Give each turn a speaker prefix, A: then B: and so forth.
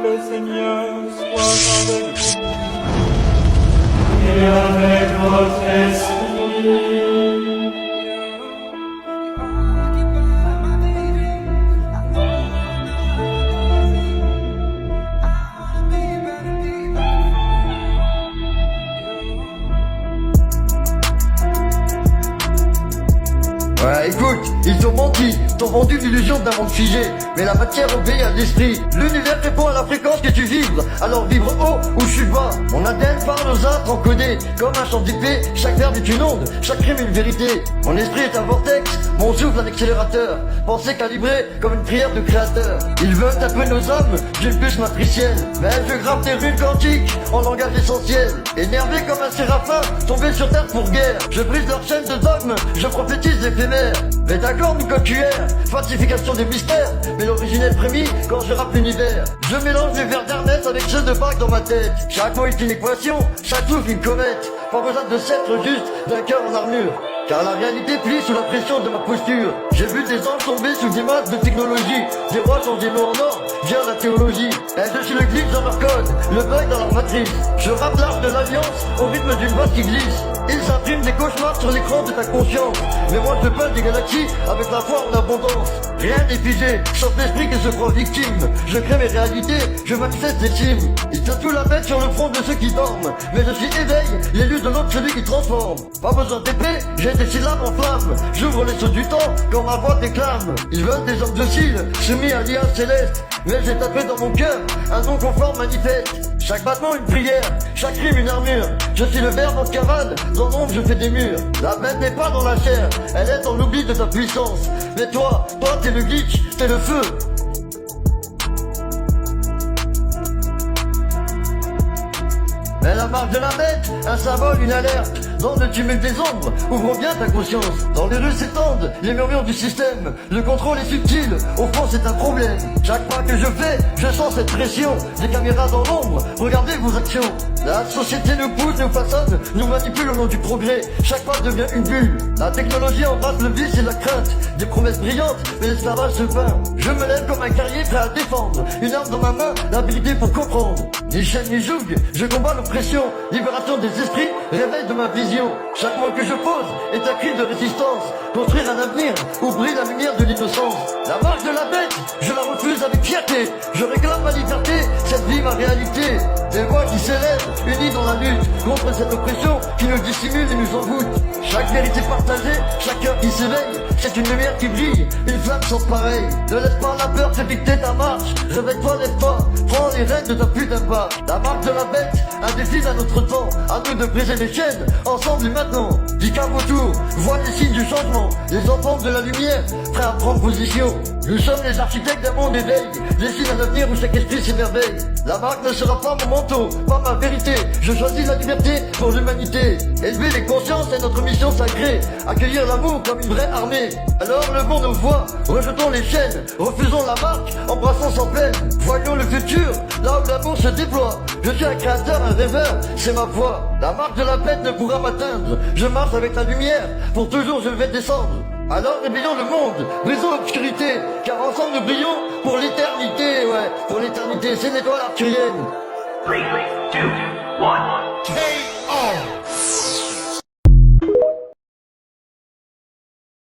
A: le Seigneur soit avec vous et avec votre esprit.
B: Ouais, écoute, ils t'ont menti, t'ont vendu l'illusion d'un monde figé. Mais la matière obéit à l'esprit. L'univers répond à la fréquence que tu vibres. Alors vibre haut ou chute bas. Mon ADN parle aux âtres encodés. Comme un champ d'épée, chaque verbe est une onde, chaque rime une vérité. Mon esprit est un vortex, mon souffle un accélérateur. Pensée calibrée comme une prière de créateur. Ils veulent taper nos âmes d'une puce matricielle. Mais je grave des runes quantiques en langage essentiel. Énervé comme un séraphin, tombé sur terre pour guerre. Je brise leur chaîne de dogmes, je prophétise l'éphémère. Métacorne ou cocuère, falsification des mystères. Mais l'originel frémit quand je rappe l'univers. Je mélange les vers d'Hermès avec ceux de Bach dans ma tête. Chaque mot est une équation, chaque souffle une comète. Pas besoin de sceptre, juste d'un cœur en armure. Car la réalité plie sous la pression de ma posture. J'ai vu des anges tomber sous des masques de technologie. Des rois sont des mots en or, vient la théologie. Et je suis le glitch dans leur code, le bug dans leur matrice. Je rappe l'art de l'alliance au rythme d'une basse qui glisse. Ils impriment des cauchemars sur l'écran de ta conscience. Mais moi je peins des galaxies avec la foi en abondance. Rien n'est figé, sauf l'esprit qui se croit victime. Je crée mes réalités, je m'accède des cimes. Ils tatouent la bête sur le front de ceux qui dorment. Mais je suis éveil, l'élu de l'autre, celui qui transforme. Pas besoin d'épée, j'ai des syllabes en flammes. J'ouvre les sauts du temps quand ma voix déclame. Ils veulent des hommes dociles, soumis à l'IA céleste. Mais j'ai tapé dans mon cœur un non conforme manifeste. Chaque battement une prière, chaque rime une armure. Je suis le verbe en cavale, dans l'ombre je fais des murs. La bête n'est pas dans la chair, elle est dans l'oubli de ta puissance. Mais toi t'es le glitch, t'es le feu. Mais la marque de la bête, un symbole, une alerte. Dans le tumulte des ombres, ouvrons bien ta conscience. Dans les rues s'étendent les murmures du système. Le contrôle est subtil, au fond c'est un problème. Chaque pas que je fais, je sens cette pression. Des caméras dans l'ombre, regardez vos actions. La société nous pousse, nous façonne, nous manipule au nom du progrès. Chaque pas devient une bulle. La technologie embrasse le vice et la crainte. Des promesses brillantes, mais l'esclavage se peint. Je me lève comme un guerrier prêt à défendre. Une arme dans ma main, l'habilité pour comprendre. Ni chaîne ni joug, je combats l'oppression. Libération des esprits, réveil de ma vision. Chaque mot que je pose est un cri de résistance. Construire un avenir où brille la lumière de l'innocence. La marque de la bête, je la refuse avec fierté. Je réclame ma liberté, cette vie ma réalité. Des voix qui s'élèvent, unies dans la lutte contre cette oppression qui nous dissimule et nous envoûte. Chaque vérité partagée, chaque cœur qui s'éveille, c'est une lumière qui brille, une flamme sans pareil. Ne laisse pas la peur te dicter ta marche. Réveille-toi, lève-toi, prends les rênes de ta putain de pas. La marque de la bête, un défi d'un autre temps. À nous de briser les chaînes, ensemble et maintenant. Dis qu'à vos tours, vois les signes du changement. Les enfants de la lumière, prêts à prendre position. Nous sommes les architectes d'un monde éveil. Dessine un avenir où chaque esprit s'émerveille. La marque ne sera pas mon manteau, pas ma vérité. Je choisis la liberté pour l'humanité. Élever les consciences est notre mission sacrée. Accueillir l'amour comme une vraie armée. Alors levons nos voix, rejetons les chaînes. Refusons la marque, embrassons sans peine. Voyons le futur, là où l'amour se déploie. Je suis un créateur, un rêveur, c'est ma voix. La marque de la bête ne pourra m'atteindre. Je marche avec la lumière, pour toujours je vais descendre. Alors réveillons le monde, brisons l'obscurité, car ensemble nous brillons pour l'éternité, ouais, pour l'éternité, c'est l'étoile arthurienne.
C: 3, 2, 1.